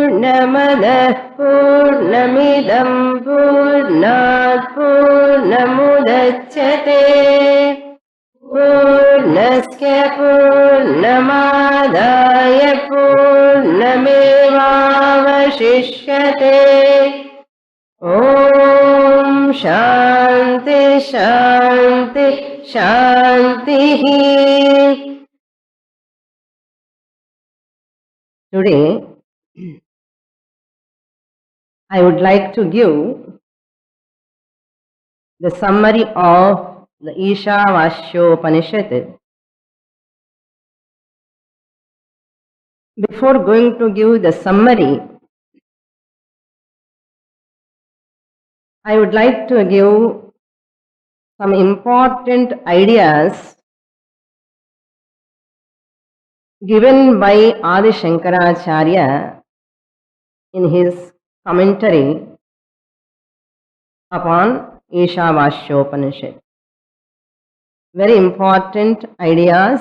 पूर्णमदः पूर्णमिदं पूर्णात् पूर्णमुदच्यते पूर्णस्य पूर्णमादाय पूर्णमेवावशिष्यते ॐ शान्ति शान्ति शान्तिः. Today I would like to give the summary of the Ishavaasyopanishad. Before going to give the summary, I would like to give some important ideas given by Adi Shankaracharya in his commentary upon Ishavaasyopanishad. Very important ideas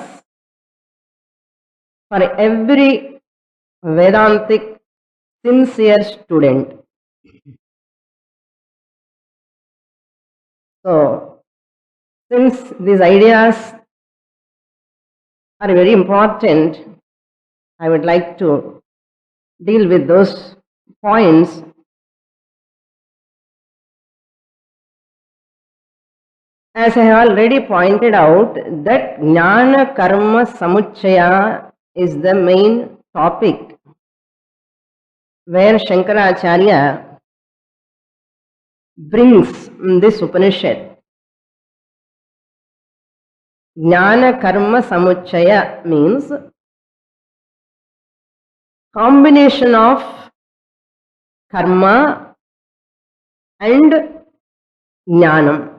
for every Vedantic sincere student. So, since these ideas are very important, I would like to deal with those points. As I have already pointed out, that Jnana Karma Samuchaya is the main topic where Shankaracharya brings this Upanishad. Jnana Karma Samuchaya means combination of karma and jnanam.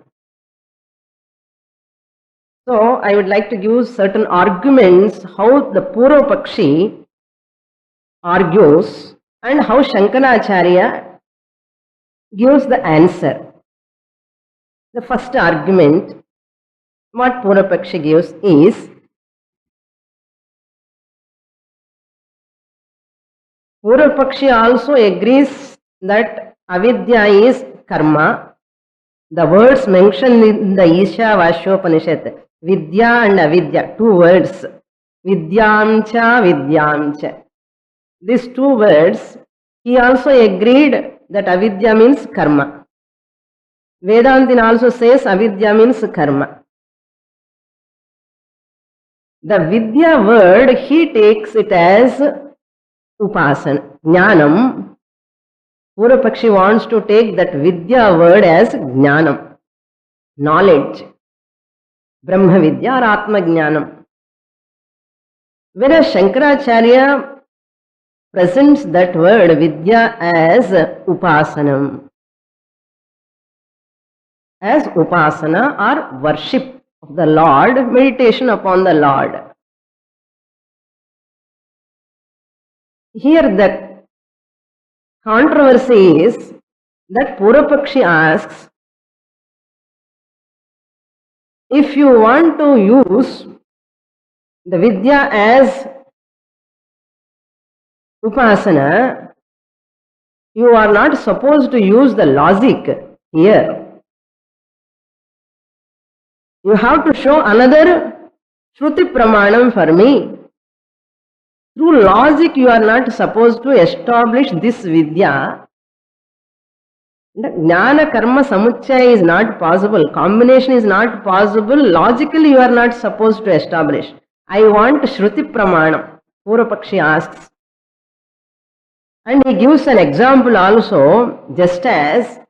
So, I would like to give certain arguments how the Purva Pakshi argues and how Shankaracharya gives the answer. The first argument, what Purva Pakshi gives is, Purva Pakshi also agrees that avidya is karma. The words mentioned in the Ishavaasyopanishad, vidya and avidya, two words, vidyamcha, vidyamcha. These two words, he also agreed that avidya means karma. Vedantin also says avidya means karma. The vidya word, he takes it as upasana, jnanam. Purva Pakshi wants to take that vidya word as jnanam, knowledge, brahma vidya or atma jnanam. Whereas Shankaracharya presents that word vidya as upasanam, as upasana or worship of the Lord, meditation upon the Lord. Here the controversy is that Purva Pakshi asks, if you want to use the vidya as upasana, you are not supposed to use the logic here. You have to show another Shruti Pramanam for me. Through logic, you are not supposed to establish this vidya. The Jnana Karma Samuchaya is not possible. Combination is not possible. Logically, you are not supposed to establish. I want Shruti Pramanam, Purva Pakshi asks. And he gives an example also, just as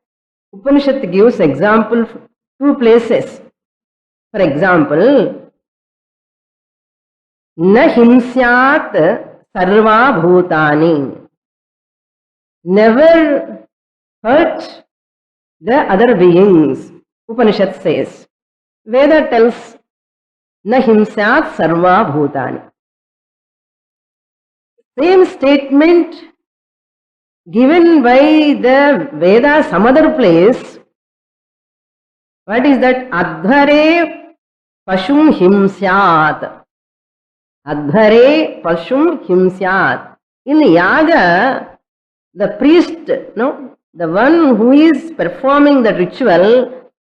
Upanishad gives example two places. For example, Na himsyat sarva bhutani. Never hurt the other beings, Upanishad says. Veda tells, Na himsyat sarva bhutani. Same statement given by the Veda some other place. What is that? Adhare pashum himsyat. Adhare pashum himsyat. In Yaga, the priest, no, the one who is performing the ritual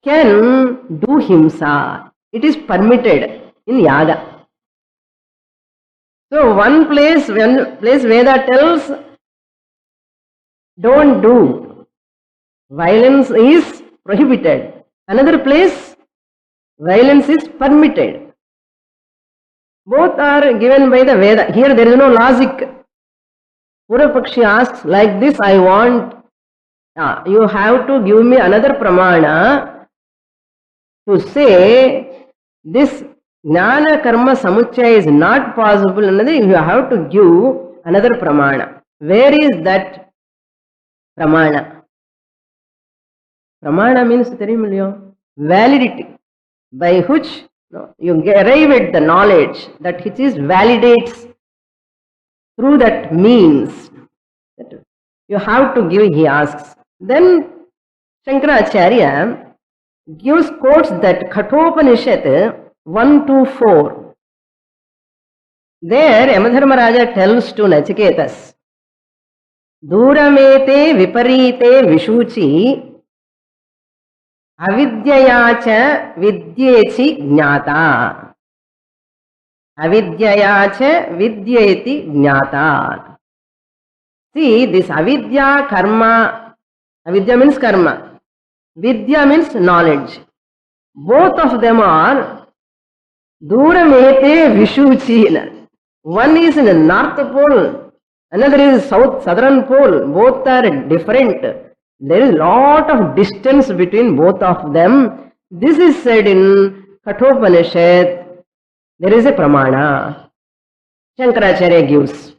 can do himsa. It is permitted in yaga. So one place Veda tells, don't do. Violence is prohibited. Another place, violence is permitted. Both are given by the Veda. Here there is no logic. Purvapakshi asks, like this I want. You have to give me another pramana to say this Jnana Karma Samuchaya is not possible. You have to give another pramana. Where is that pramana? Pramana means validity, by which you arrive at the knowledge that which is validates through that means. That you have to give, he asks. Then Shankaracharya gives quotes that Kathopanishad 1-4. There Yamadharmaraja tells to Nachiketas, Duramete viparite vishuchi avidyayacha vidyechi jnata. Avidyayacha vidyeti jnata. See, this avidya, karma, avidya means karma, vidya means knowledge. Both of them are Duramete vishuchi. One is in the North Pole, another is Southern Pole. Both are different. There is a lot of distance between both of them. This is said in Kathopanishad. There is a pramana. Shankaracharya gives.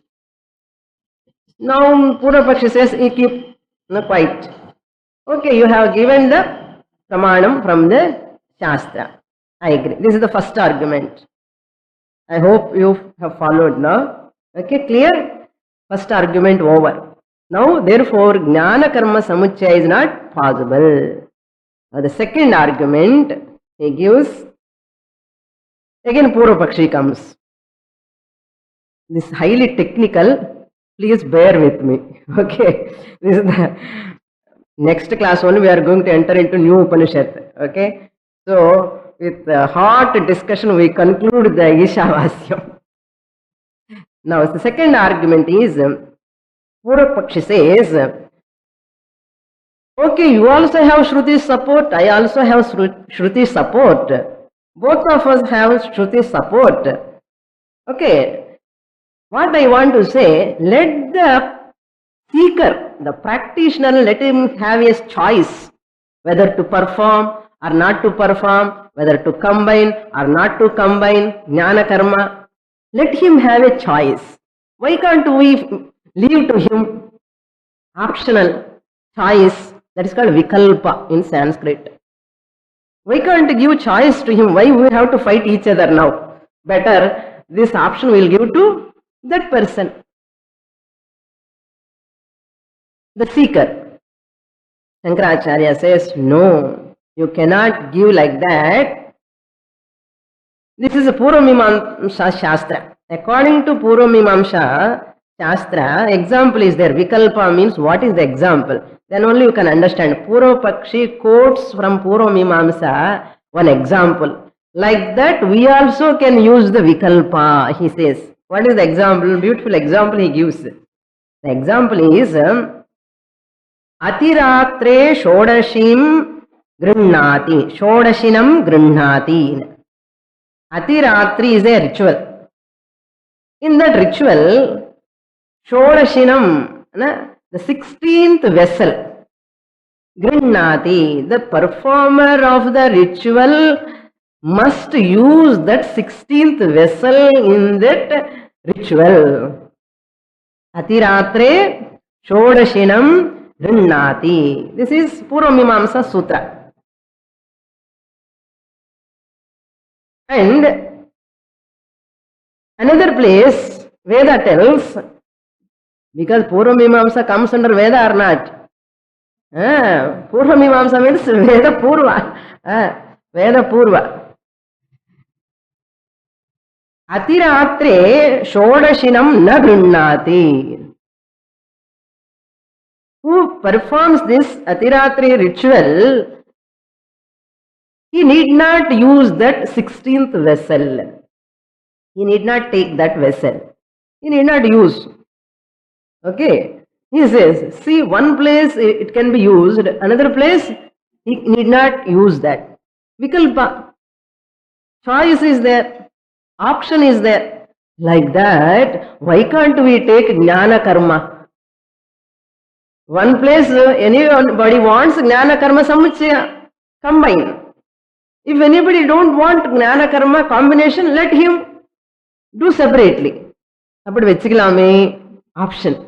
Now Purvapakshi says, not quite. Okay, you have given the pramanam from the Shastra. I agree. This is the first argument. I hope you have followed now. Okay, clear? First argument over. Now, therefore, Jnana Karma Samuchaya is not possible. Now, the second argument he gives, again Purvapakshi comes. This is highly technical. Please bear with me. Okay. This is the next class only we are going to enter into new Upanishad. Okay. So, with hot discussion we conclude the Ishavasyam. Now, the second argument is, Purvapakshi says, okay, you also have Shruti support, I also have Shruti support. Both of us have Shruti support. Okay, what I want to say, let the seeker, the practitioner, let him have a choice whether to perform or not to perform, whether to combine or not to combine Jnana Karma. Let him have a choice. Why can't we leave to him optional choice? That is called vikalpa in Sanskrit. Why can't give choice to him? Why we have to fight each other now? Better this option will give to that person, the seeker. Shankaracharya says, no, you cannot give like that. This is a Purvamimamsa Shastra. According to Purvamimamsa Shastra, example is there. Vikalpa means what is the example? Then only you can understand. Purvapakshi quotes from Purvamimamsa one example. Like that, we also can use the Vikalpa, he says. What is the example? Beautiful example he gives. The example is Atiratre Shodashim Grinnati. Shodashinam Grinnati. Atiratri is a ritual. In that ritual, Shodashinam, the 16th vessel, Grinnati, the performer of the ritual must use that 16th vessel in that ritual. Atiratre Shodashinam Grinnati. This is Purvamimamsa Sutra. And another place, Veda tells, because Purvamimamsa comes under Veda or not? Purvamimamsa means Veda Purva. Veda Purva. Atiratre Shodashinam na Grinnati. who performs this Atiratri ritual, he need not use that 16th vessel. He need not take that vessel. He need not use. Okay. He says, see, one place it can be used, another place he need not use that. Vikalpa. Choice is there. Option is there. Like that, why can't we take Jnana Karma? One place anybody wants Jnana Karma Samuchaya, combine. If anybody don't want Jnana Karma combination, let him do separately. Option.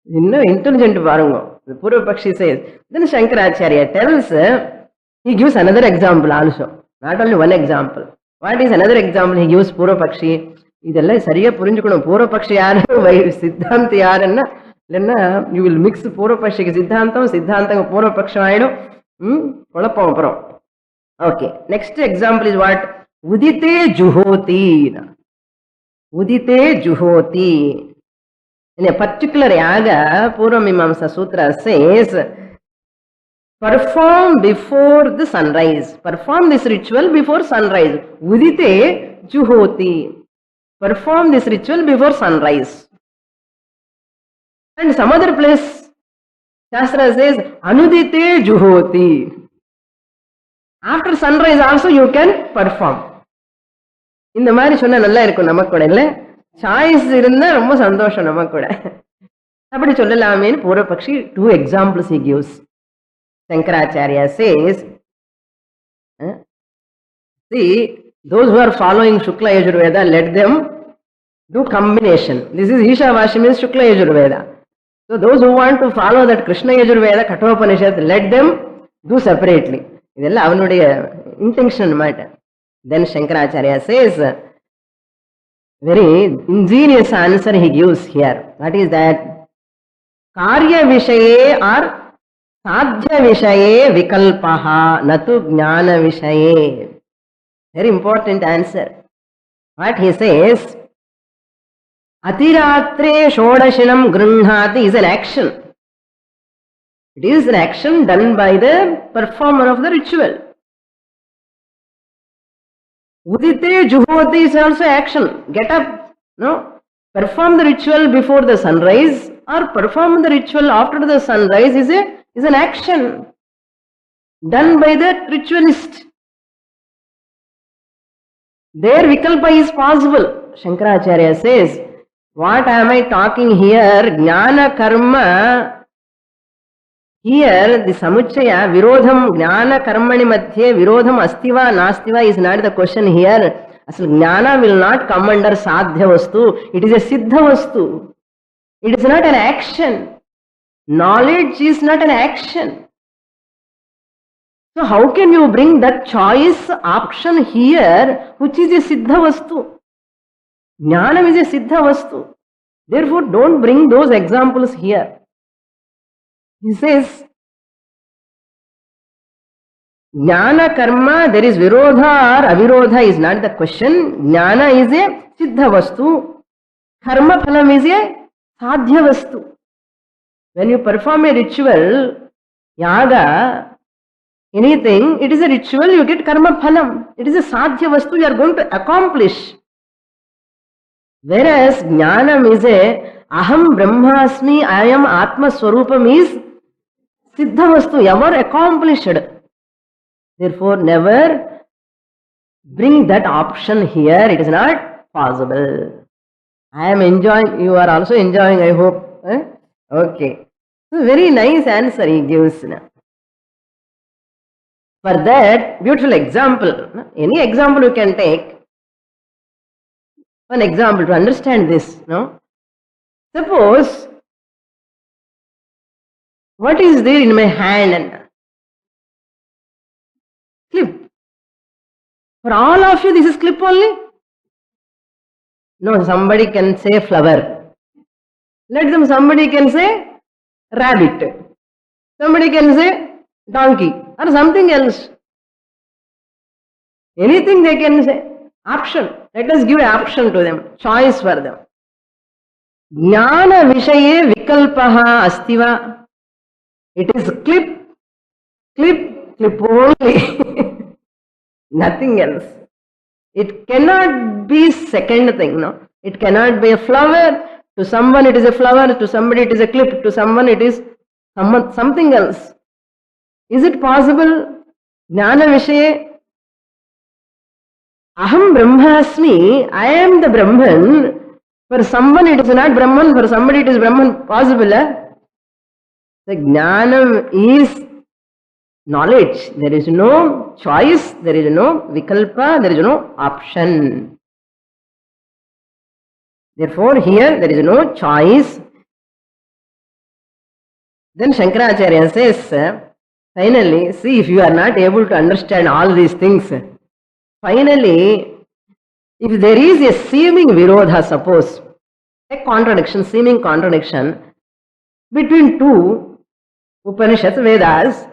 Intelligent Varungo. The Purvapakshi says. Then Shankaracharya tells, he gives another example also. Not only one example. What is another example he gives Purvapakshi? ಇದೆಲ್ಲ ಸರಿಯಾಗಿ ಪುರಿಂಜಿಕೊಂಡು ಪೂರ್ವಪಕ್ಷ ಯಾರು ಸಿದ್ಧಾಂತ ಯಾರನ್ನ இல்லைன்னா you will mix பூர்வபக்ஷிக்கு சித்தாந்தம் சித்தாந்தம் பூர்வபக்ஷம் ஆயிடும் குழப்பம் அப்புறம். Okay, next example is what? உதித்தே ஜுஹோதி. உதித்தே ஜுஹோதி. In a particular yaga, Purva Mimamsa Sutra says, perform before the sunrise. Perform this ritual before sunrise. Udite juhoti. Perform this ritual before sunrise. And some other place, Shastra says, anudite juhoti. After sunrise also you can perform. இந்த மாதிரி சொன்னா நல்லா இருக்கும் நமக்கு கூட, இல்ல? Choice இருந்தா ரொம்ப சந்தோஷம் நமக்கு கூட. அப்படி சொல்லலாமேன்னு பூர்வபக்ஷி 2 examples he gives. Shankaracharya says, see, those who are following Shukla Yajurveda, let them do combination. This is Ishavaasyopanishad means Shukla Yajurveda. So those who want to follow that Krishna Yajurveda, Kathopanishad, let them do separately. இதெல்லாம் அவனுடைய intention matter. Then Shankaracharya says, very ingenious answer he gives here. What is that? Karya vishaye or sadhya vishaye vikalpaha natu jnana vishaye. Very important answer. What he says? Atiratre shodashinam grunhati is an action. It is an action done by the performer of the ritual. Udite juhoti is also action. Get up, no? Perform the ritual before the sunrise or perform the ritual after the sunrise is an action done by the ritualist. There vikalpa is possible. Shankaracharya says, what am I talking here? Jnana karma. Here, the samuchaya, virodham, jnana karmani madhye, virodham astiva, nastiva is not the question here. Asal jnana will not come under sadhya vastu. It is a siddha vastu. It is not an action. Knowledge is not an action. So how can you bring that choice option here, which is a siddha vastu? Jnanam is a siddha vastu. Therefore, don't bring those examples here. He says, Jnana karma, there is virodha or avirodha is not the question. Jnana is a siddha vastu. Karma phalam is a sadhya vastu. When you perform a ritual, yaga, anything, it is a ritual, you get karma phalam. It is a sadhya vastu you are going to accomplish. Whereas jnanam is a aham brahmasmi, I am atma swarupam is siddha vastu, ever accomplished. Therefore, never bring that option here. It is not possible. I am enjoying, you are also enjoying, I hope. Okay. So very nice answer he gives. For that, beautiful example. Any example you can take. One example to understand this. No? Suppose, what is there in my hand? Clip. For all of you, this is clip only? No, somebody can say flower. Let them, somebody can say rabbit. Somebody can say donkey or something else. Anything they can say. Option. Let us give an option to them. Choice for them. Jnana vishaye vikalpaha astiva. It is clip, clip, clip only. Nothing else. It cannot be second thing, no? It cannot be a flower. To someone it is a flower, to somebody it is a clip, to someone it is something else. Is it possible? Jnana Vishaye, Aham Brahmasmi, I am the Brahman. For someone it is not Brahman, for somebody it is Brahman. Possible, eh? The Jnanam is knowledge. There is no choice, there is no vikalpa, there is no option. Therefore, here there is no choice. Then Shankaracharya says, finally, see, if you are not able to understand all these things, finally, if there is a seeming virodha, suppose, a contradiction, seeming contradiction between two Upanishads, Vedas,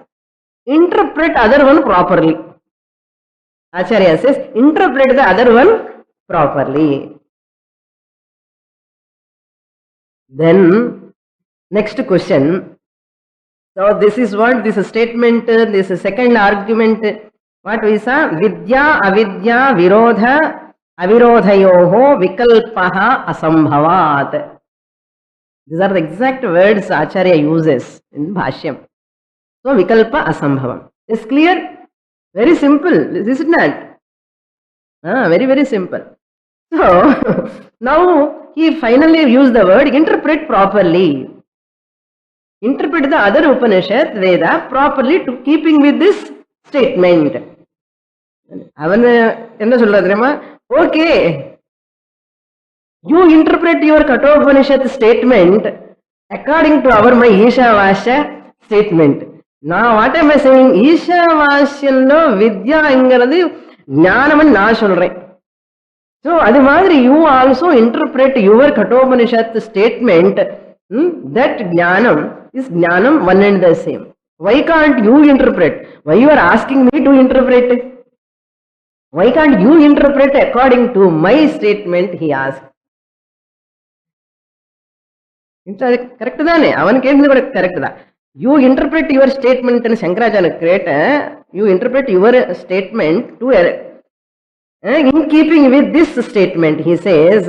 interpret other one properly. Acharya says, interpret the other one properly. Then, next question. So, this is what this statement, this second argument, what we saw? Vidya, avidya, virodha, avirodhayoho, vikalpaha, asambhavat. These are the exact words Acharya uses in Bhashyam. So, vikalpa, asambhavam. It's clear? Very simple, is it not? Very, very simple. So, now he finally used the word interpret properly. Interpret the other Upanishad, Veda, properly to keeping with this statement. Okay, you interpret your Kathopanishad statement according to our my Ishavasya statement. Now what am I saying? Ishavasyanlo Vidya engaradi Jnanam na solren. So, adi madri you also interpret your Kathopanishad statement that Jnanam is Jnanam one and the same. Why can't you interpret? Why you are asking me to interpret? Why can't you interpret according to my statement? He asked. Correct dane? Avan kedindu correct da. You interpret your statement and Shankaracharya create. You interpret your statement to in keeping with this statement, he says,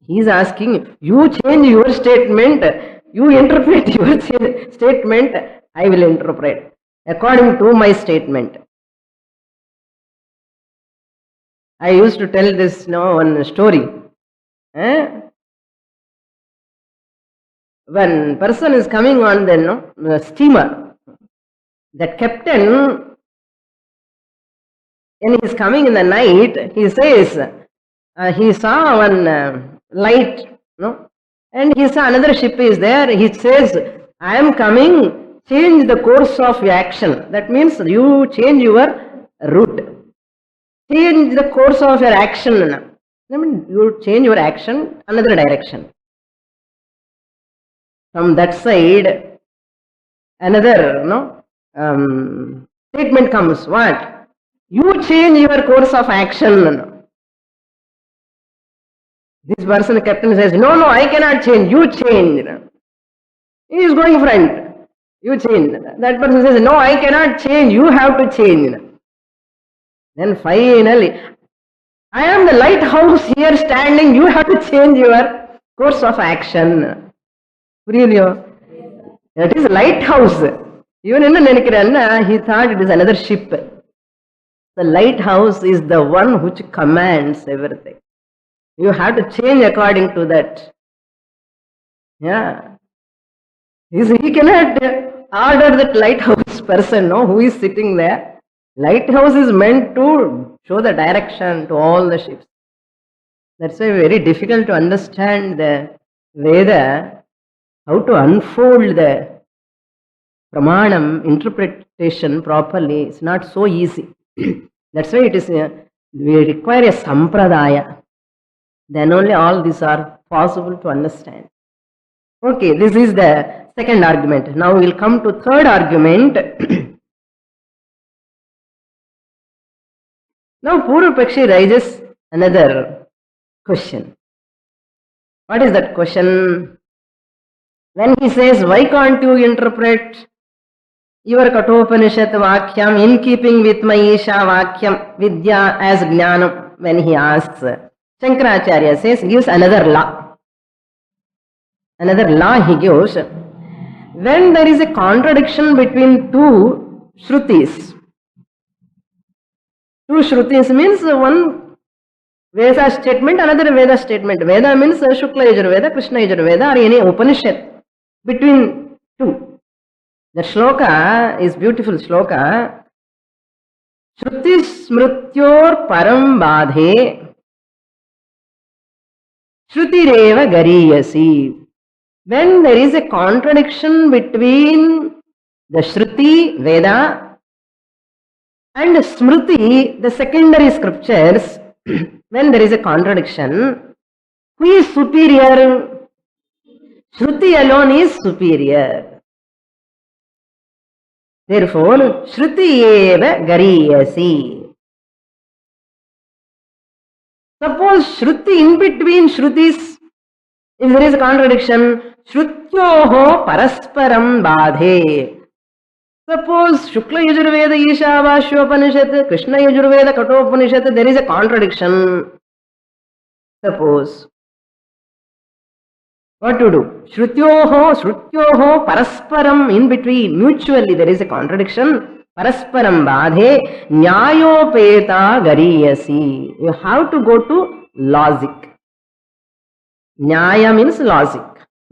he is asking, you change your statement, you interpret your statement, I will interpret according to my statement. I used to tell this one story. When person is coming on the steamer, that captain, when he is coming in the night, he says, he saw one light, and he saw another ship is there. He says, I am coming, change the course of your action. That means you change your route. Change the course of your action. I mean, you change your action, another direction. From that side, another statement comes. What? You change your course of action. This person, captain, says, no, I cannot change. You change. He is going front. You change. That person says, no, I cannot change. You have to change. Then finally, I am the lighthouse here standing. You have to change your course of action. That is lighthouse. Even he thought it is another ship. The lighthouse is the one which commands everything. You have to change according to that. Yeah. He cannot order that lighthouse person, who is sitting there. Lighthouse is meant to show the direction to all the ships. That's why very difficult to understand the Veda, how to unfold the Pramanam interpretation properly. It's not so easy. That's why it is, we require a sampradaya. Then only all these are possible to understand. Okay, this is the second argument. Now we will come to third argument. Now Purva Pakshi raises another question. What is that question? When he says, why can't you interpret your Kathopanishad Vakyam in keeping with my Isha Vakyam Vidya as Jnanam, when he asks, Shankaracharya says, gives another law. Another law he gives. When there is a contradiction between two Shrutis. Two Shrutis means one Veda statement, another Veda statement. Veda means Shukla Yajurveda, Krishna Yajurveda, or any Upanishad. Between two. The shloka is beautiful shloka. Shruti smrutyor param badhe shrutireva gariyasi. When there is a contradiction between the Shruti, Veda, and Smriti, the secondary scriptures, when there is a contradiction, who is superior? Shruti alone is superior. Therefore, Shruti eva gariyasi. Suppose Shruti, in between Shrutis, if there is a contradiction, Shrutyoho parasparam badhe. Suppose Shukla Yajurveda, Ishavaasyopanishad, Krishna Yajurveda, Kathopanishad, there is a contradiction. Suppose. What to do? Shrutyoho, parasparam, in between, mutually there is a contradiction. Parasparam badhe, nyayopeta gariyasi. You have to go to logic. Nyaya means logic.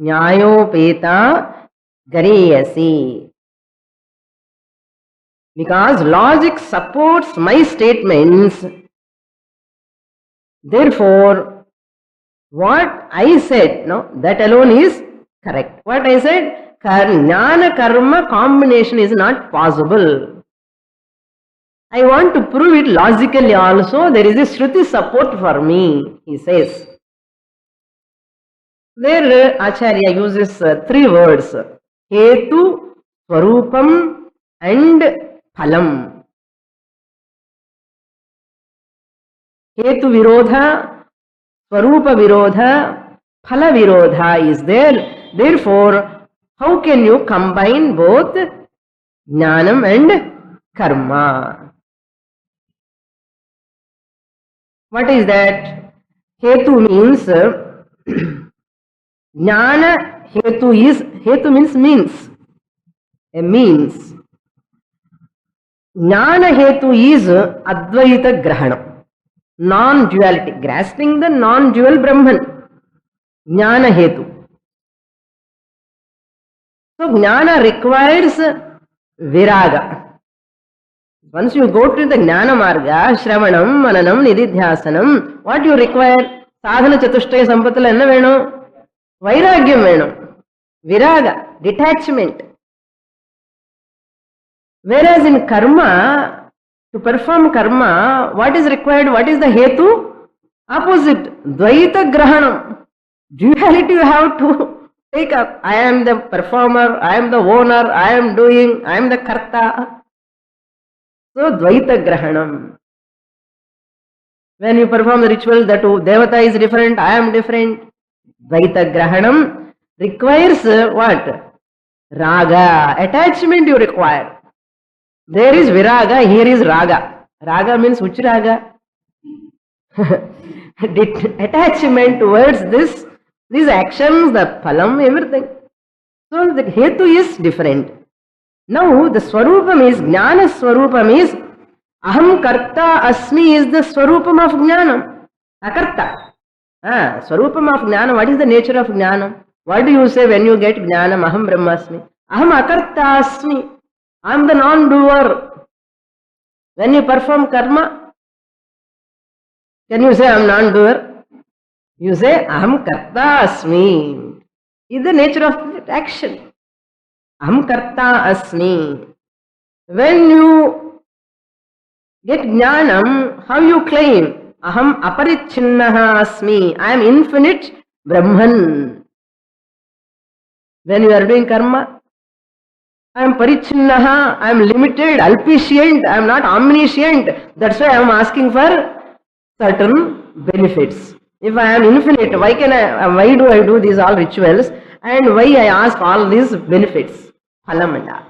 Nyayopeta gariyasi. Because logic supports my statements. Therefore, what I said, no, that alone is correct. What I said, jnana karma combination is not possible. I want to prove it logically also. There is a Shruti support for me, he says. There Acharya uses three words. Hetu, Swarupam and Phalam. Hetu Virodha, Swarupa Virodha, Phala Virodha is there. Therefore, how can you combine both Jnanam and Karma? What is that? Hetu means Jnana Hetu is, Hetu means, a means. Jnana Hetu is Advaita Grahanam. Non-duality, grasping the non-dual Brahman, Jnana Hetu. So, Jnana requires Viraga. Once you go to the Jnana Marga, Shravanam, Mananam, Nididhyasanam, what you require? Sadhana Chatushtaya Sampatala enna venu? Vairagyam venu. Viraga, detachment. Whereas in Karma, to perform karma, what is required? What is the hetu? Opposite. Dvaita grahanam. Duality you have to take up. I am the performer, I am the owner, I am doing, I am the karta. So dvaita grahanam. When you perform the ritual, that devata is different, I am different. Dvaita grahanam requires what? Raga. Attachment you require. There is viraga, here is raga. Raga means which raga? Attachment towards these actions, the phalam, everything. So the hetu is different. Now the swarupam is, jnana swarupam is, aham karta asmi is the swarupam of jnanam. Akarta. Swarupam of jnana, what is the nature of jnanam? What do you say when you get jnanam? Aham brahmasmi. Aham akarta asmi. I am the non-doer. When you perform karma, can you say I am non-doer? You say aham karta asmi. Is the nature of action. Aham karta asmi. When you get jnanam, how you claim? Aham aparichinnaha asmi. I am infinite Brahman. When you are doing karma, I am parichinnaha, I am limited, alpicient, I am not omniscient. That's why I am asking for certain benefits. If I am infinite, why do I do these all rituals? and why I ask all these benefits, phalam and all.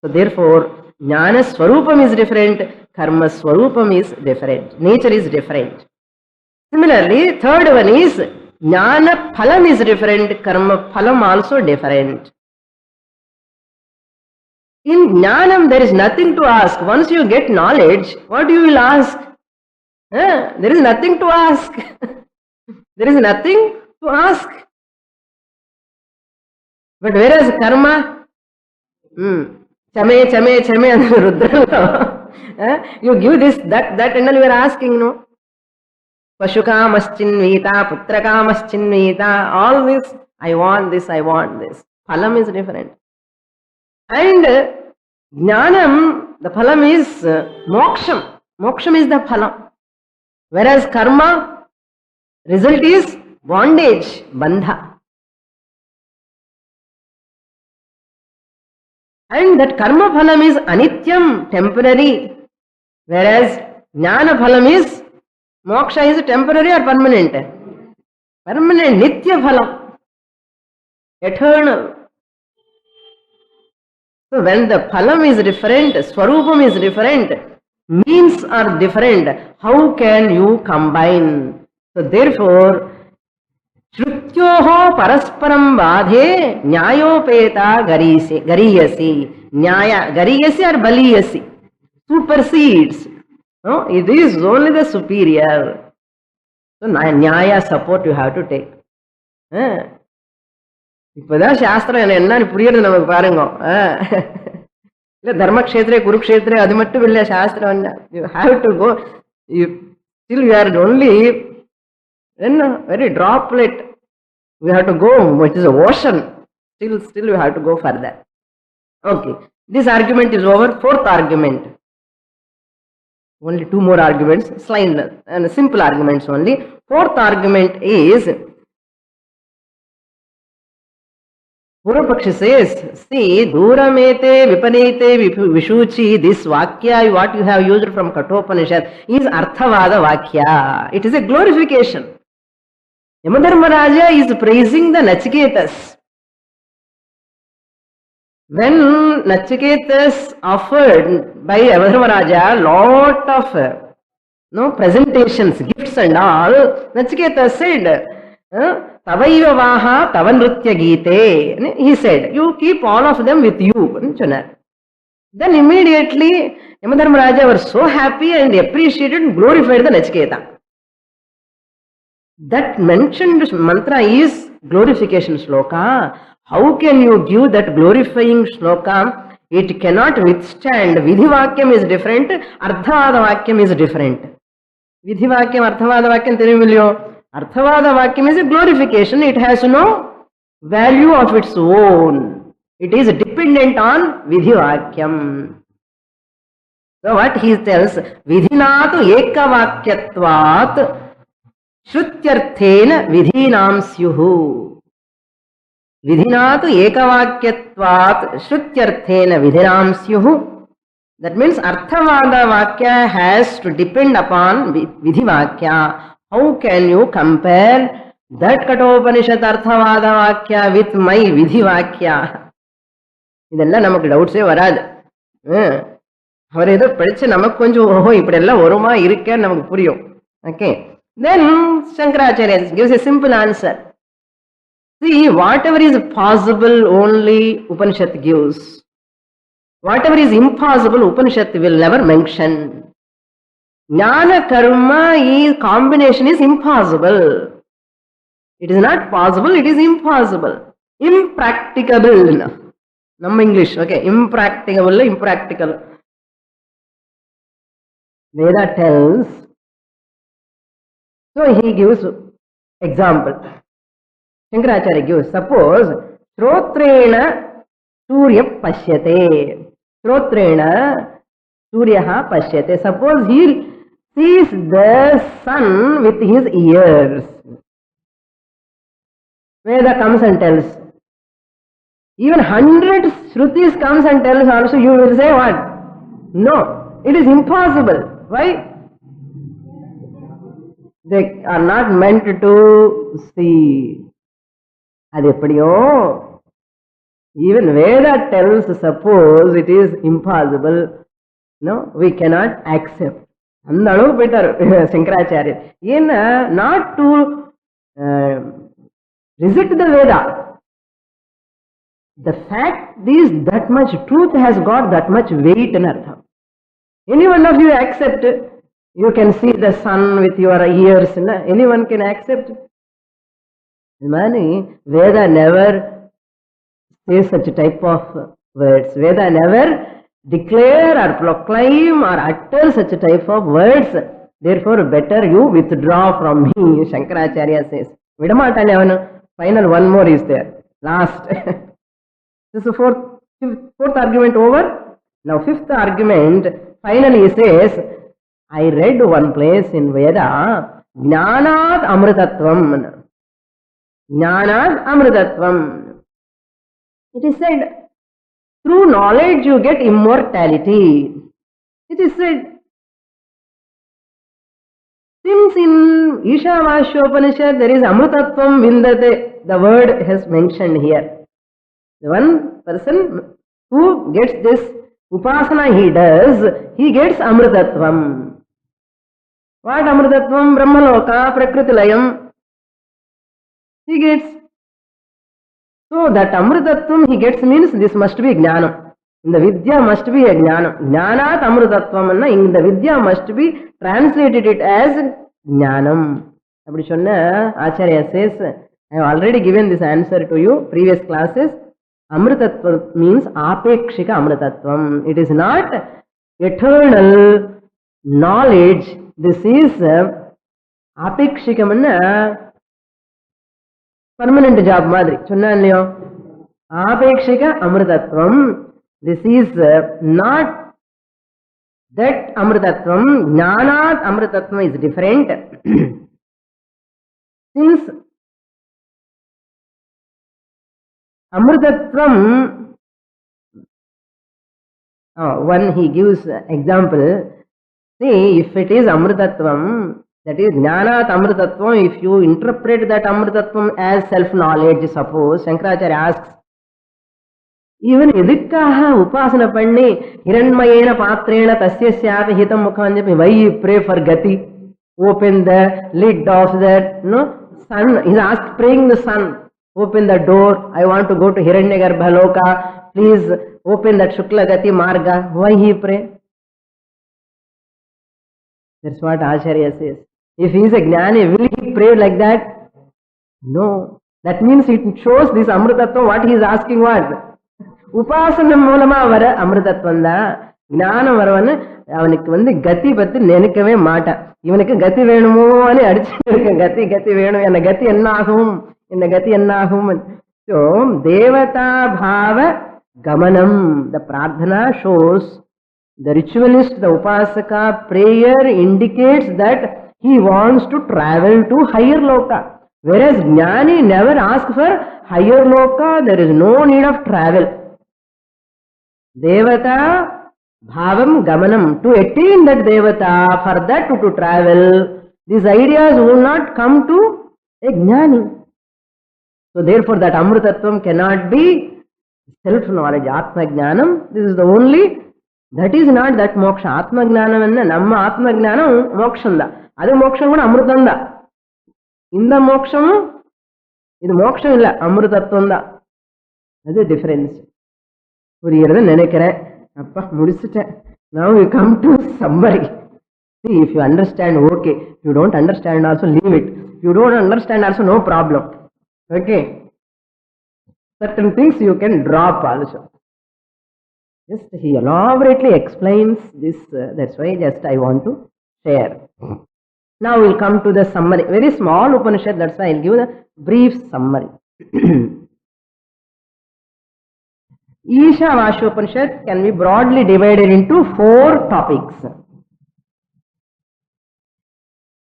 So therefore, jnana swarupam is different, karma swarupam is different, nature is different. Similarly, third one is jnana phalam is different, karma phalam also different. In jnanam, there is nothing to ask. Once you get knowledge, what you will ask? There is nothing to ask. There is nothing to ask. But whereas karma, chame, Rudra, you give this, that, and then you are asking, no? Pashukamaschinnvita, putrakamaschinnvita, all this, I want this. Phalam is different. And jnanam, the phalam is moksham. Moksham is the phalam. Whereas karma, result is bondage, bandha. And that karma phalam is anityam, temporary. Whereas jnana phalam is, moksha is temporary or permanent? Permanent, nitya phalam. Eternal. So when the phalam is different, swarupam is different, means are different, how can you combine? So therefore, Shrutyoho parasparam vadhe nyayopeta gariyasi. Nyaya, gariyasi or baliyasi. Supersedes. No, it is only the superior. So nyaya support you have to take. இப்பதான் சாஸ்திரம் என்னன்னு புரியுறது நமக்கு பாருங்க. இல்ல தர்மக்ஷேத்திரே குருக்ஷேத்திரே அது மட்டும் இல்ல சாஸ்திரம். You have to go, still you are only very droplet. We have to go, which is a ocean. Still you have to go further. Okay, this argument is over. Fourth argument. Only two more arguments, slight and simple arguments only. Fourth argument is, Purvapakshi says, see, Duramete, Vipanete, Vishuchi, this Vakya, what you have used from Kathopanishad, is Arthavada Vakya. It is a glorification. Yamadharmaraja is praising the Nachiketas. When Nachiketas offered by Yamadharmaraja lot of presentations, gifts and all, Nachiketas said, Tavaiva vaha tavanrutya gite. He said, you keep all of them with you. Then immediately Yamadharmaraja was so happy and appreciated and glorified the Nachiketa. That mentioned mantra is glorification shloka. How can you give that glorifying shloka? It cannot withstand. Vidhivakyam is different, Arthavada Vakyam is different. Vidhivakyam, Arthavada Vakyam, Therumilyo. Arthavada Vakyam is a glorification. It has no value of its own. It is dependent on Vidhivakyam. So what he tells, Vidhinatu ekavakyatvat Shrutyarthena vidhinam syuhu. Vidhinatu ekavakyatvat Shrutyarthena vidhinam syuhu. That means Arthavada Vakya has to depend upon Vidhivakya. How can you compare that Kathopanishad Arthavada Vakya with my Vidhivakya? இதெல்லாம் நமக்கு டவுட்ஸே வராது. அவர் ஏதோ படிச்சு நமக்கு கொஞ்சம் ஓஹோ இப்படியெல்லாம் வருமா இருக்கேன்னு நமக்கு புரியும். Okay, then Shankaracharya gives a simple answer. See, whatever is possible only Upanishad gives. Whatever is impossible Upanishad will never mention. Jnana karma combination is impossible. It is not possible, it is impossible. Impracticable. Nam English, okay. Impracticable, impractical. Veda tells. So he gives example. Shankaracharya gives. Suppose, Shrotrena Surya Pashyate. Shrotrena Suryaha Pashyate. Suppose he sees the sun with his ears. Veda comes and tells. Even 100 Shrutis comes and tells also, you will say what? No, it is impossible. Why? They are not meant to see. அது எப்படியோ even Veda tells, suppose it is impossible, no, we cannot accept. அந்த அளவுக்கு போயிட்டார் சங்கராச்சாரியர். ஏன்னா not to reject the Veda. The fact is that much truth has got that much weight in artham. Any one of you accept, you can see the sun with your ears, anyone can accept. Veda never says such type of words. Veda never declare or proclaim or utter such type of words. Therefore, better you withdraw from me, Shankaracharya says. Vidamatale avanu. Final one more is there. Last. This is the fourth argument over. Now, fifth argument, finally he says, I read one place in Veda, Jnanat Amritatvam. Jnanat Amritatvam. It is said, through knowledge you get immortality. It is said, since in Ishavaasyopanishad there is Amritatvam Vindate, the word has mentioned here. The one person who gets this upasana he does, he gets Amritatvam. What Amritatvam? Brahmaloka, Prakritilayam. He gets. So that Amritatvam he gets means this must be Jnanam. In the Vidya must be a Jnanam. Jnanat Amritatvam. In the Vidya must be translated it as Jnanam. Appadi sonna Acharya says, I have already given this answer to you previous classes. Amritatva means apekshika Amritatvam. It is not eternal knowledge. This is apekshika manna permanent job madri. Chonna illiyo? Apekshika Amritatvam. This is not that Amritatvam. Jnanat Amritatvam is different. Since Amritatvam, one he gives example. See, if it is Amritatvam, that is Jnanat Amritatvam, if you interpret that Amritatvam as self-knowledge, suppose, Shankaracharya asks, even idikkaha upasana panni, hiranmayena patrena tasyasyapi hitam mukhanjapi, why you pray for gati? Open the lid of that, sun, he is asked, praying the sun. Open the door. I want to go to Hiranyagarbha Loka. Please open that Shukla Gati Marga. Why he pray? That's what Acharya says. If he is a Jnani, will he pray like that? No. That means it shows this Amritatvam, what he is asking what? Upasana Mulama Vara Amritatvanda. Jnana Varavana, avanikku Gati Patti Nenikave Mata. Ivanukku Gati Venumo ani adichirukku. Gati Venu, and Gati Ennagum. In the Gati Annahum. So, Devata Bhava Gamanam, the Pradhana shows, the ritualist, the Upasaka, prayer indicates that he wants to travel to higher loka. Whereas Jnani never asks for higher loka, there is no need of travel. Devata Bhavam Gamanam, to attain that Devata, for that to travel, these ideas will not come to a Jnani. So therefore that Amritatvam cannot be self-knowledge, Atma Jnanam. This is the only, that is not that moksha. Atma Jnanam and Namma Atma Jnanam mokshanda. Adu moksham kuda Amritanda. Inda moksham, idu moksham illa, Amritattvanda. That is the difference. Now we come to summary. See, if you understand, okay. If you don't understand, also leave it. If you don't understand, also no problem. Okay. Certain things you can drop also. Just he elaborately explains this. That's why just I want to share. Now we'll come to the summary. Very small Upanishad. That's why I'll give the brief summary. Ishavaasyopanishad can be broadly divided into 4 topics.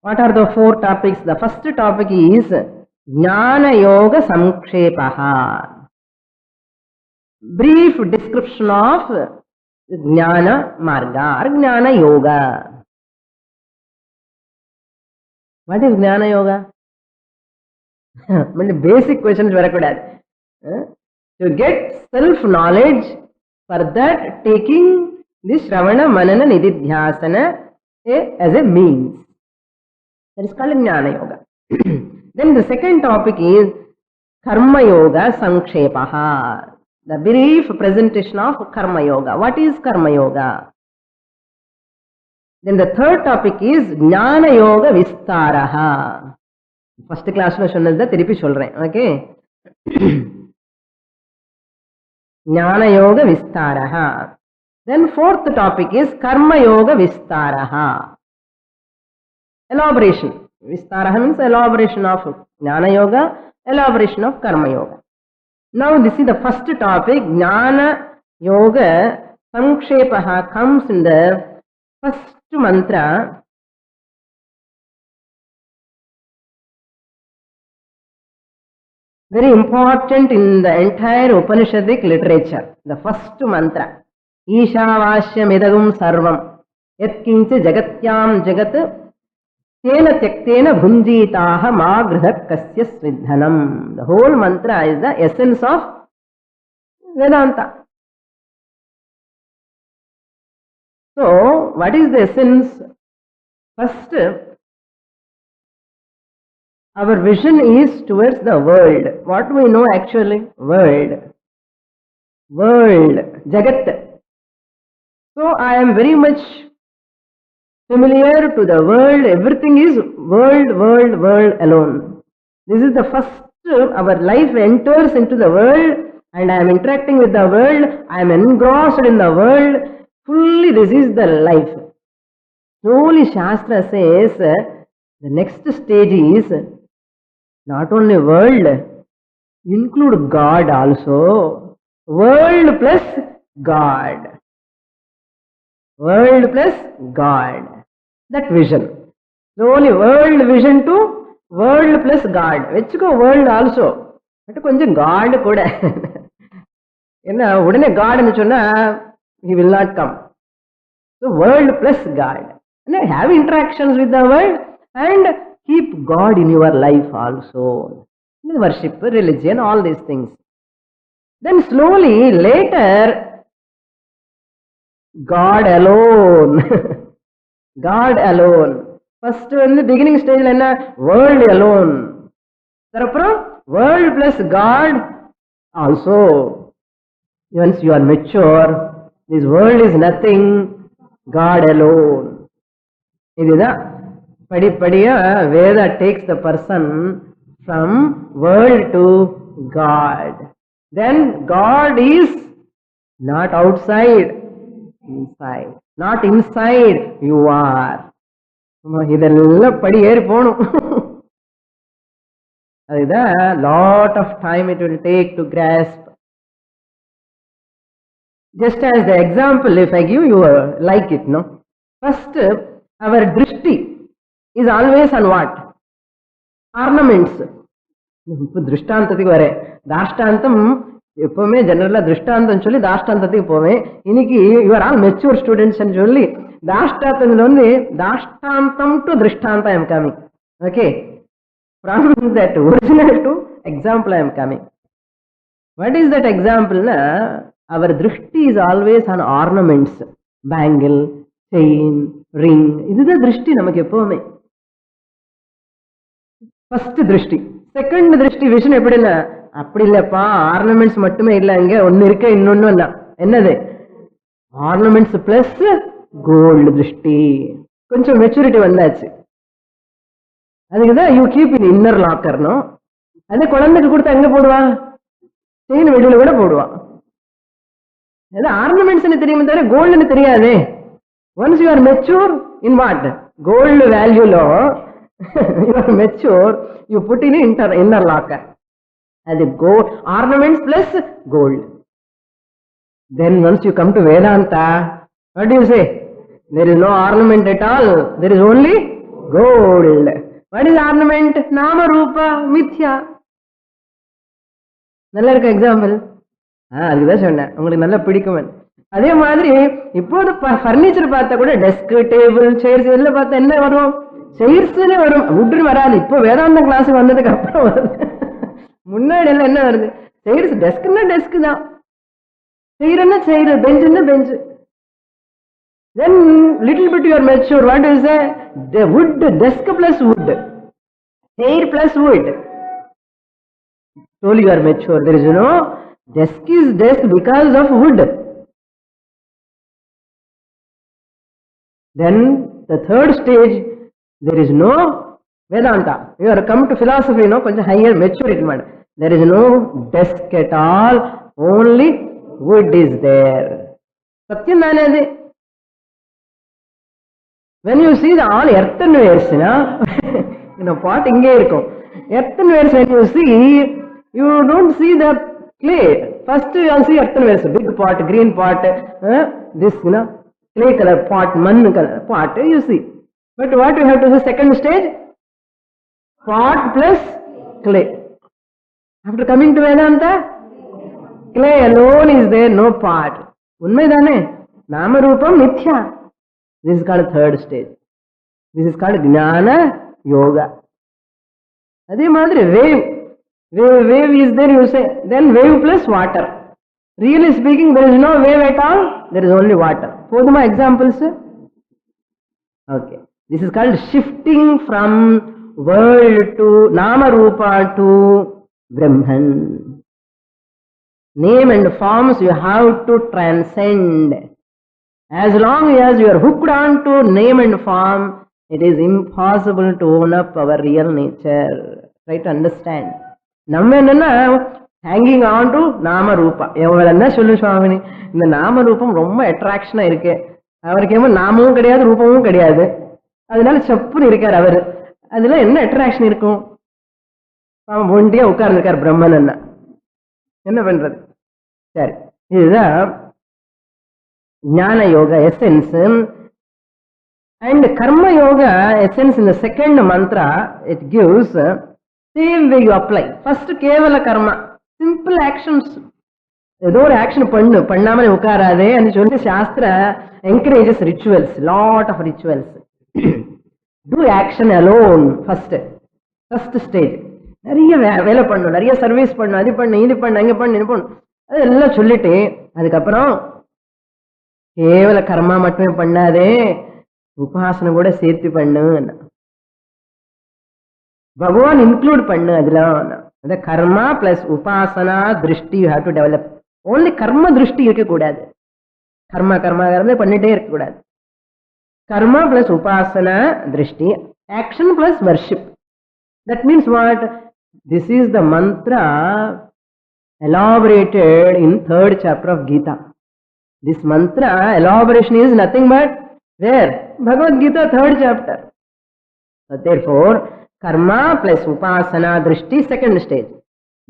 What are the 4 topics? The first topic is Jnana Yoga Samkshepaha. Brief description of Jnana Marga or Jnana Yoga. What is Jnana Yoga? Basic questions varakudadu. To get self-knowledge, for that taking this Shravana, Manana, Nididhyasana as a means. That is called Jnana Yoga. Then the second topic is Karma Yoga Sankshepaha. The brief presentation of Karma Yoga. What is Karma Yoga? Then the third topic is Jnana Yoga Vistaraha. First class lo sonnadha thirupi solren. Okay. Jnana Yoga Vistaraha. Then fourth topic is Karma Yoga Vistaraha. Elaboration. Vistaraha means elaboration of Jnana Yoga, elaboration of Karma Yoga. Now this is the first topic. Jnana Yoga Sankshepaha comes in the first mantra. Very important in the entire Upanishadic literature. The first mantra. Ishavaasyopanishad Sarvam. Yatkincha Jagatyam Jagat Tena Tyaktena Bhunjitaha Ma Grihak Kasya Svidhanam. The whole mantra is the essence of Vedanta. So, what is the essence? First, our vision is towards the world. What do we know actually? World, Jagat. So, I am very much familiar to the world. Everything is world alone. This is the first, our life enters into the world and I am interacting with the world. I am engrossed in the world. Fully this is the life. Slowly Shastra says the next stage is not only world, include God also. World plus God. World plus God. That vision. Slowly world vision to world plus God. Vechiko world also. But konjam God kuda. Enna udane God nu sonna he will not come. So world plus God. And have interactions with the world and keep God in your life also. Worship, religion, all these things. Then slowly later God alone. God alone. First in the beginning stage world alone. Therefore world plus God also. Once you are mature, this world is nothing, God alone. Idida padipadiya Veda takes the person from world to God. Then God is not outside, inside. Not inside, you are. Idella padi eri ponu. Adida lot of time it will take to grasp. Just as the example, if I give you like it, no? First, our drishti is always on what? Ornaments. Drishtantathikku vare. Dashtantam, எப்பவுமே ஜெனரலா திருஷ்டாந்தம் சொல்லி தாஷ்டாந்தத்துக்கு போவேன். இன்னைக்கு you are all mature students சொல்லி தாஷ்டாந்தம் to திருஷ்டாந்தம் I am coming. Okay, from that original to example I am coming. What is that எக்ஸாம்பிள்னா, our drishti is always on ornaments, bangle, chain, ring. இதுதான் திருஷ்டி நமக்கு எப்பவுமே. ஃபர்ஸ்ட் திருஷ்டி. செகண்ட் திருஷ்டி விஷன் எப்படின்னா, அப்படி இல்லப்பா ஆர்னமெண்ட்ஸ் மட்டுமே இல்ல, அங்க ஒன்னு இருக்க இன்னொன்னு என்னது, ஆர்னமெண்ட்ஸ் பிளஸ் கோல்டு திருஷ்டி. கொஞ்சம் மெச்சூரிட்டி வந்தாச்சு. அதுக்குதான் யூ கீப் இன் இன்னர் லாக்கர்னும். அது குழந்தைக்கு கொடுத்து எங்க போடுவான், செயின் வெளியில கூட போடுவான். ஆர்னமெண்ட்ஸ் தெரியுமே தவிர கோல்டுன்னு தெரியாது. Once you are mature in what, gold வேல்யூலோ you are mature, you put in inner locker. அது gold, ornaments plus gold. Then once you come to Vedanta, what do you say? There is no ornament at all, there is only gold. What is ornament? Nama Rupa Mithya. நல்ல இருக்க example. அதுக்குதான் சொன்னேன், உங்களுக்கு நல்லா பிடிக்கும். அதே மாதிரி இப்போது பர்னிச்சர் பார்த்தா கூட டெஸ்க், டேபிள், சேர்ஸ் இதெல்லாம் பார்த்தா என்ன வரும்? சேர்ஸ்னே வரும், வுட்னு வராது. இப்போ வேதாந்த கிளாஸ் வந்ததுக்கு அப்புறம் வருது. முன்னாடி எல்லாம் என்ன வருது? சேர்ஸ், டெஸ்க்னா டெஸ்க் தான், சேர்னா சேர், பெஞ்சுன்னா பெஞ்சு. Then little bit you are mature. What is the wood? Desk plus wood, chair plus wood. Slowly you are mature. There is no desk is desk because of wood. Then the third stage, there is no Vedanta. You are come to philosophy, no, konja higher maturity man. There is no desk at all. Only wood is there. Satyam nanade. When you see the all earthenwares, pot inge irukum. Earthenwares, when you see, you don't see the clay. First you see earthenwares, big pot, green pot, this, clay color pot, man color pot, you see. But what you have to see, second stage, pot plus clay. After coming to Vedanta, clay alone is there, no pot. Unmaidane, Nama Rupam Mithya. This is called third stage. This is called Jnana Yoga. Adhe madri wave is there, you say. Then wave plus water. Really speaking, there is no wave at all. There is only water. Poduma examples. Okay. This is called shifting from world to Nama Rupa to Brahman. Name and forms you have to transcend. As long as you are hooked on to name and form, it is impossible to own up our real nature. Try to understand. Namme enna hanging on to Nama Rupa. Evalanna sollu Swamini, இந்த நாம ரூபம் ரொம்ப அட்ராக்ஷனா இருக்கு. அவருக்கு ஏமோ நாமமும் கிடையாது, ரூபமும் கிடையாது. அதனால சப்புன்னு இருக்கார் அவர். அதுல என்ன அட்ராக்ஷன் இருக்கும்? அவன் ஒண்டியா உட்கார்ந்துருக்கார் பிரம்மன். என்ன பண்றது? சரி, இதுதான் Jnana Yoga essence. And Karma Yoga essence in the second mantra, it gives same way you apply. First Kevala Karma, simple actions. ஏதோ ஒரு ஆக்ஷன் பண்ணாமல் உட்காராதே என்று சொல்லி சாஸ்திர encourages rituals, lot of rituals. Do action alone first stage. நிறைய வேலை பண்ணணும், நிறைய சர்வீஸ் பண்ணணும், அது பண்ணு, இது பண்ணு, அங்கே பண்ணு, இது பண்ணு, அதெல்லாம் சொல்லிட்டு அதுக்கப்புறம் கேவல கர்மா மட்டுமே பண்ணாதே, உபாசனை கூட சேர்த்து பண்ணு, பகவான் இன்க்ளூட் பண்ணு அதெல்லாம். அந்த கர்மா பிளஸ் உபாசனா திருஷ்டி you have to develop. Only கர்ம திருஷ்டி இருக்கக்கூடாது, கர்மா பண்ணிட்டே இருக்கக்கூடாது. கர்மா பிளஸ் உபாசனா திருஷ்டி, action plus worship. That means what? This is the mantra elaborated in 3rd chapter of Gita. This mantra elaboration is nothing but where? Bhagavad Gita 3rd chapter. So therefore, karma plus upasana drishti, second stage.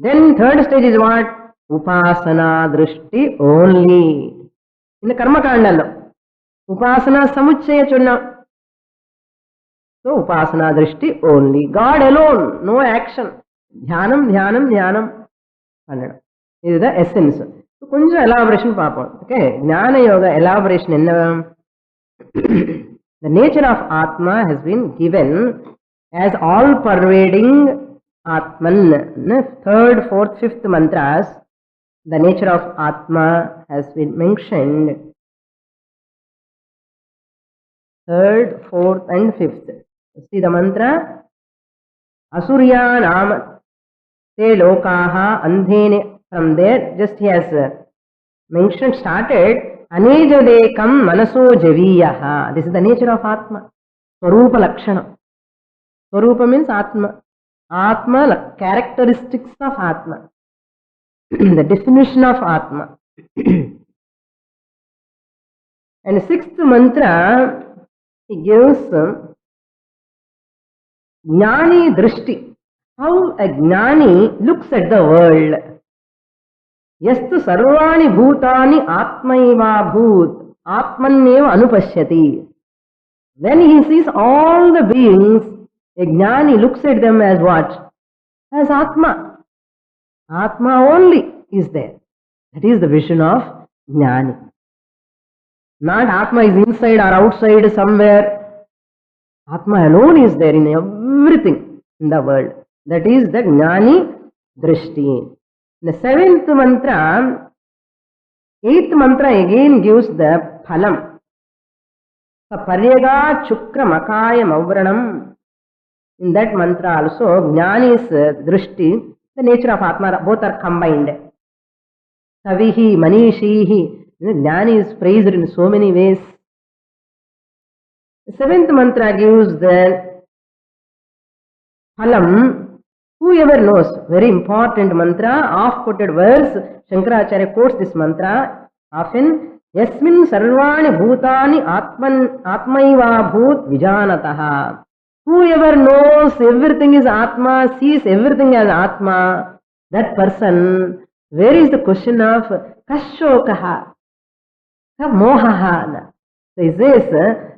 Then third stage is what? Upasana drishti only. In the karma kandalo, upasana samuchaya chunna. So upasana drishti only. God alone, no action. Dhyanam, dhyanam, dhyanam. This is the essence. கொஞ்சம் elaboration பார்ப்போம். Okay, ஞான yoga elaboration என்ன? The nature of Atma has been given as all pervading Atman. 3rd, 4th, 5th mantras, the nature of Atma has been mentioned. 3rd, 4th and 5th. See the mantra. Asurya nama te lokaha andhene. From there, just he has mentioned, started, anejadekam manaso javiyaha. This is the nature of Atma. Swarupa Lakshana. Swarupa means Atma. Atma, characteristics of Atma. The definition of Atma. And 6th mantra, he gives Jnani Drishti. How a Jnani looks at the world. Yastu sarvani bhutani atmaiva bhut atmanneva anupashyati. When he sees all the beings, a Jnani looks at them as what? As Atma. Atma only is there. That is the vision of Jnani. Not Atma is inside or outside somewhere. Atma alone is there in everything in the world. That is the Jnani Drishti. The seventh mantra, eighth mantra again gives the phalam. Paryaga Chukra Makaya Mavranam. In that mantra also, Jnani's Drishti, the nature of Atma, both are combined. Savihi, Manishihi. Jnani is praised in so many ways. The seventh mantra gives the phalam. Whoever knows, very important mantra, oft-quoted verse, Shankaracharya quotes this mantra often. Yasmin sarvani bhutani atmaiva bhut vijanataha. Whoever knows everything is Atma, sees everything as Atma, that person, where is the question of kashokaha, mohaha? So he says,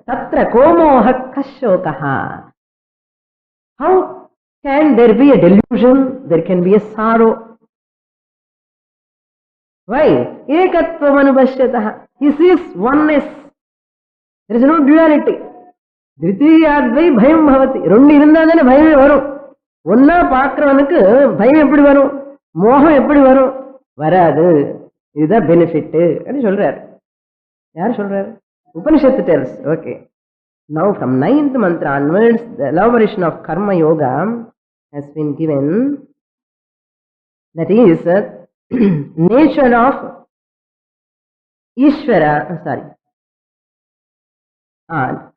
tatra ko moha kashokaha. How can there be a delusion? There can be a sorrow. Why? Ekatvam anubhashyatah. He sees oneness. There is no duality. Dvitiyadvai bhayam bhavati. Rendu irundadane bhayame varum. Onna paakravanaku bhayam eppadi varum? Moham eppadi varum? Varadu. This benefit. Adu solrar. Yaar solrar? Upanishad tells. Okay. Now from 9th mantra onwards, the elaboration of karma yoga has been given. That is nature of Ishvara,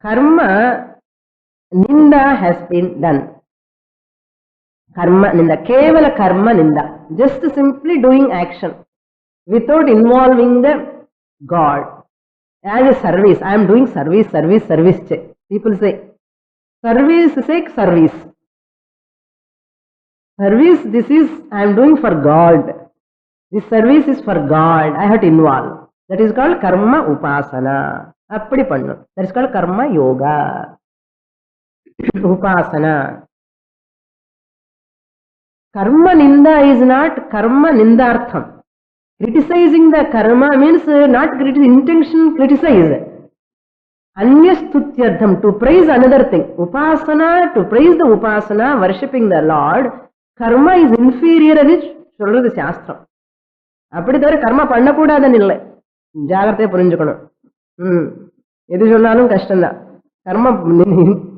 karma ninda has been done. Karma ninda, kevala karma ninda, just simply doing action without involving the God. As a service, I am doing service. People say, service, service. Service, this is, I am doing for God. This service is for God. I have to involve. That is called karma upasana. Appadi pannu. That is called karma yoga. Upasana. Karma ninda is not karma nindartham. Criticizing the karma means not intention criticize. Anyastutyartham, to praise another thing. Upasana, to praise the upasana, worshipping the Lord. Karma is inferior ani solradhu shastram. Appadi thara karma panna koodadan illa. Jagrathai purinjukkanum. Edu sollalum kashtam da. Karma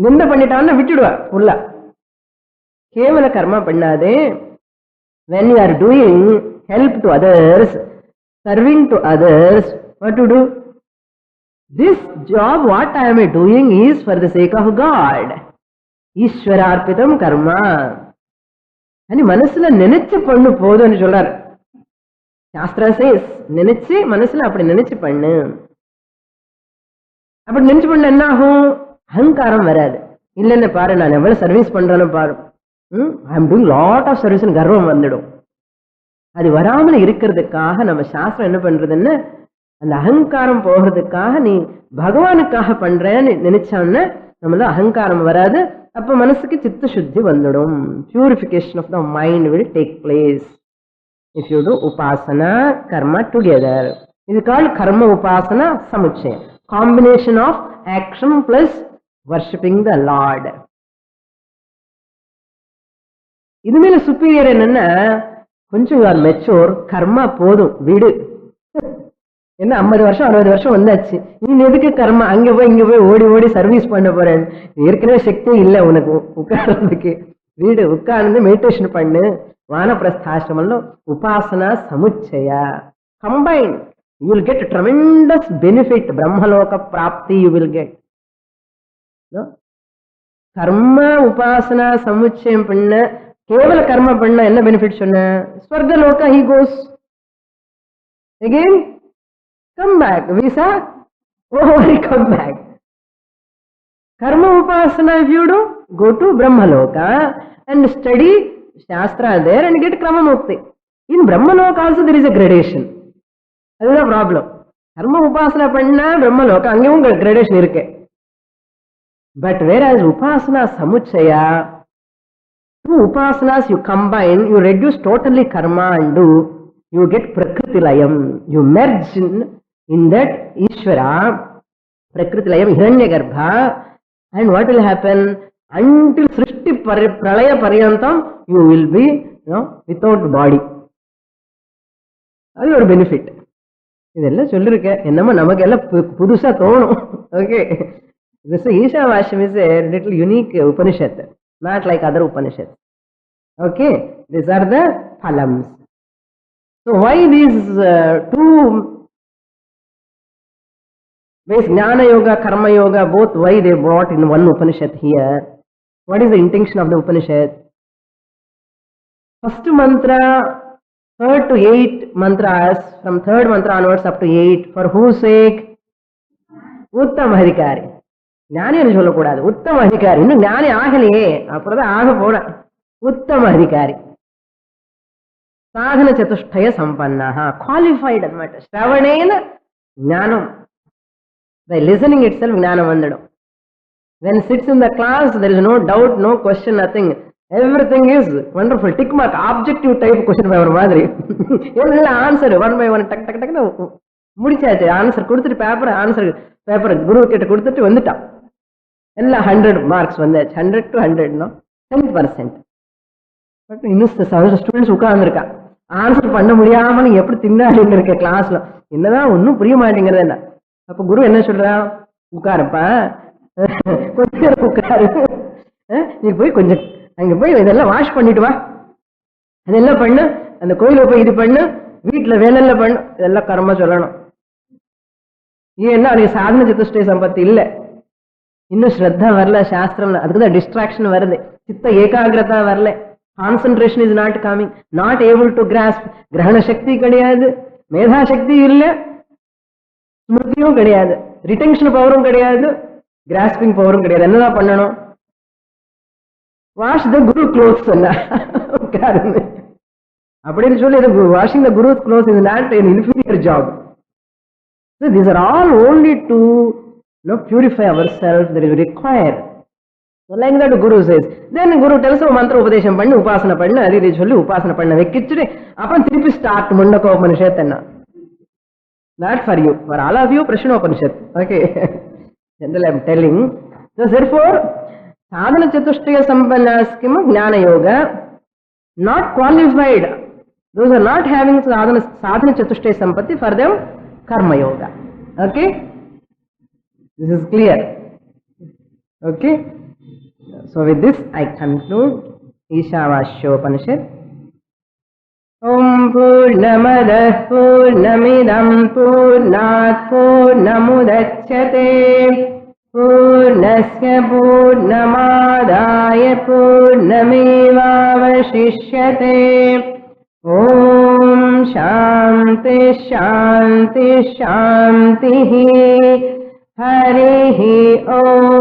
ninda pannittaanna vittiduva fulla. Kevala karma pannade. When you are doing help to others, serving to others, what to do? This job, what I am doing is for the sake of God. Ishwararpitam karma. And manasula nenechi pannu podu ani sollar. Shastra says, nenechi manasula appadi nenechi pannu. Appadi nenechi pannu enna agum? Ahankaram varadu. Illanne paaru naan evvala service pandranu paaru. I am doing lot of service and garvam vandidum. அது வராமல் இருக்கிறதுக்காக நம்ம சாஸ்திரம் என்ன பண்றதுன்னு, அந்த அகங்காரம் போகிறதுக்காக நீ பகவானுக்காக பண்றேன்னு நினைச்சான்னு நம்மள அகங்காரம் வராது. அப்ப மனசுக்கு சித்த சுத்தி வந்துடும். Purification of the mind will take place if you do upasana karma together. It is called karma upasana samuchaya, combination of action plus worshipping the Lord. இது மேல superior என்னன்னா, கொஞ்சம் you are mature, கர்மா போதும் விடு. என்ன 50 வருஷம் 60 வருஷம் வந்தாச்சு, நீ எதுக்கு கர்மா அங்க போய் இங்க போய் ஓடி ஓடி சர்வீஸ் பண்ண போறேன்? ஏற்கனவே சக்தி இல்லை உனக்கு உட்கார்றதுக்கு. வீடு உட்கார்ந்து மெடிடேஷன் பண்ணு. வானப்பிரஸ்தாசிரமம்ல உபாசனா சமுச்சய combine. You will get tremendous benefit. Brahmaloka prapti you will get. No? Karma upasana samuchayam panna, kevala karma panna enna benefit sonna? Swarga loka he goes. Again, come back. Visa, oh, come back. Karma upasana if you do, go to Brahmaloka and study Shastra there and get Krama Mukti. In Brahmaloka also there is a gradation. That is the problem. Karma upasana panna Brahmaloka, ange unga gradation irukke. But whereas upasana samuchaya, two upasanas you combine, you reduce totally karma and do, you get prakriti layam, you merge in In that Ishvara, Prakriti Layam Hiranyagarbha, and what will happen? Until Srishti Pralaya Paryantam, you will be, without body. That is your benefit. இதெல்லாம் சொல்லிருக்கேன் என்னமோ நமக்கெல்லாம் புதுசா தோணும். Okay, this Ishavaashyam is a little unique Upanishad, not like other Upanishads. Okay, these are the phalams. So why these two ways, Jnana Yoga, Karma Yoga, both why they brought in one Upanishad here? What is the intention of the Upanishad? First mantra, 3rd to 8 mantras, from 3rd mantra onwards up to 8, for whose sake? Uttama Adhikari. Jnani anu sollakudadu, Uttama Adhikari. Innu jnani agaliye, appuradha aga poda. Uttama Adhikari. Sadhana chatushtaya sampannaha, qualified anamata. Shravanena jnanam. By listening itself jnanam vandadam. When sits in the class, there is no doubt, no question, nothing. Everything is wonderful. Tick mark, objective type question paper madri. Ella answer one by one, tak tak tak mudichachu. Answer kudutittu paper guru kitta kudutittu vandutta. Ella 100 marks vandachu. 100 to 100, no? 10%. But இன்னும் students உட்கார்ந்துருக்கா, answer பண்ண முடியாம நீ எப்படி திண்டாடின்னு இருக்க கிளாஸ்ல, என்னதான் ஒன்னும் புரிய மாட்டேங்கிறது என்ன. அப்ப குரு என்ன சொல்றா, உட்காருப்பா, கொஞ்சம் உட்காரு, நீ போய் கொஞ்சம் அங்க போய் இதெல்லாம் வாஷ் பண்ணிட்டு வா, அதெல்லாம் பண்ணு, அந்த கோயில போய் இது பண்ணு, வீட்டுல வேலையில பண்ணு, இதெல்லாம் கர்ம சொல்லணும். ஏன்னா அது சாதன சதுஷ்டய சம்பத்தி இல்ல, இன்னும் ஸ்ரத்தா வரல, சாஸ்திரம் அதுக்குதான் டிஸ்ட்ராக்ஷன் வருது, சித்த ஏகாகிரதா வரல, concentration is not coming, not able to grasp. கிரகண சக்தி கிடையாது, மேதா சக்தி இல்ல, ஸ்மிருதியும் கிடையாது, ரிட்டென்ஷன் பவரும் கிடையாது, கிராஸ்பிங் பவரும் கிடையாது. என்னதான் பண்ணணும்? வாஷ் த குரு க்ளோத்ஸ் அப்படின்னு சொல்லி, washing the Guru clothes is not an inferior job. So these are all only to purify ourselves that is required. So like that Guru says. Then Guru tells you mantra upadesham pannu, upasana pannu, adi adi solli upasana panna vekkichide, appan thirupi start Mundakopanishad enna. Not for you, for all of you Prashnopanishad. Okay. Generally I am telling. So therefore, sadhana chatushtaya sampannaskima jnana yoga, not qualified. Those are not having sadhana chatushtaya sampatti, for them karma yoga. Okay? This is clear. Okay? So with this I conclude Ishavaasyopanishad. Om Purnamadah Purnamidam Purnat Purnamudachyate Purnasya Purnamadaya Purnamevavashishyate. Om Shanti Shanti Shanti. Harihi Om.